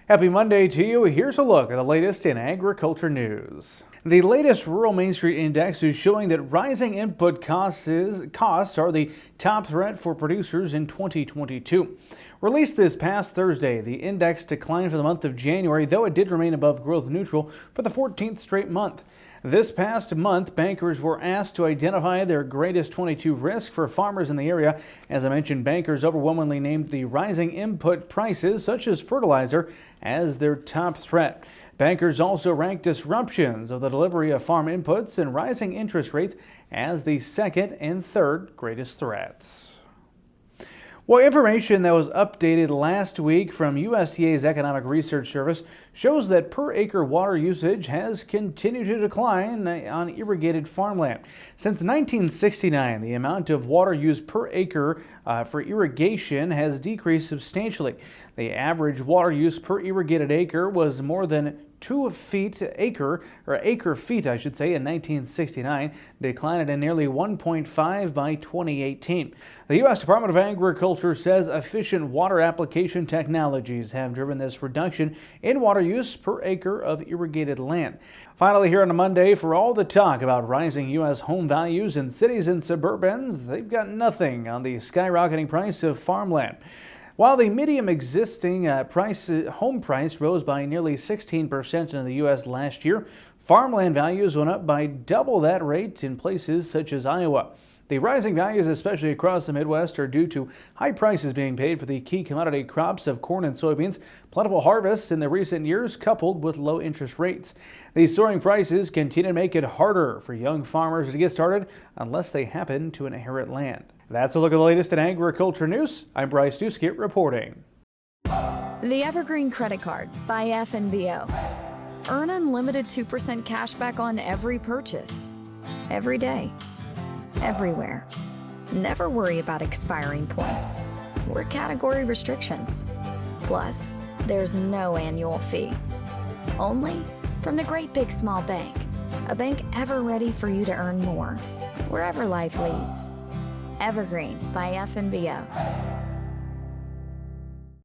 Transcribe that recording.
Happy Monday to you. Here's a look at the latest in agriculture news. The latest Rural Main Street Index is showing that rising input costs are the top threat for producers in 2022. Released this past Thursday, the index declined for the month of January, though it did remain above growth neutral for the 14th straight month. This past month, bankers were asked to identify their greatest 22 risk for farmers in the area. As I mentioned, bankers overwhelmingly named the rising input prices, such as fertilizer, as their top threat. Bankers also ranked disruptions of the delivery of farm inputs and rising interest rates as the second and third greatest threats. Well, information that was updated last week from USDA's Economic Research Service shows that per acre water usage has continued to decline on irrigated farmland. Since 1969, the amount of water used per acre for irrigation has decreased substantially. The average water use per irrigated acre was more than 2 acre feet, in 1969, declined to nearly 1.5 by 2018. The U.S. Department of Agriculture says efficient water application technologies have driven this reduction in water use per acre of irrigated land. Finally, here on a Monday, for all the talk about rising U.S. home values in cities and suburbs, they've got nothing on the skyrocketing price of farmland. While the median existing home price rose by nearly 16% in the U.S. last year, farmland values went up by double that rate in places such as Iowa. The rising values, especially across the Midwest, are due to high prices being paid for the key commodity crops of corn and soybeans, plentiful harvests in the recent years, coupled with low interest rates. These soaring prices continue to make it harder for young farmers to get started unless they happen to inherit land. That's a look at the latest in agriculture news. I'm Bryce Duskett reporting. The Evergreen Credit Card by FNBO. Earn unlimited 2% cash back on every purchase. Every day. Everywhere. Never worry about expiring points or category restrictions. Plus, there's no annual fee. Only from the Great Big Small Bank. A bank ever ready for you to earn more, wherever life leads. Evergreen by FNBO.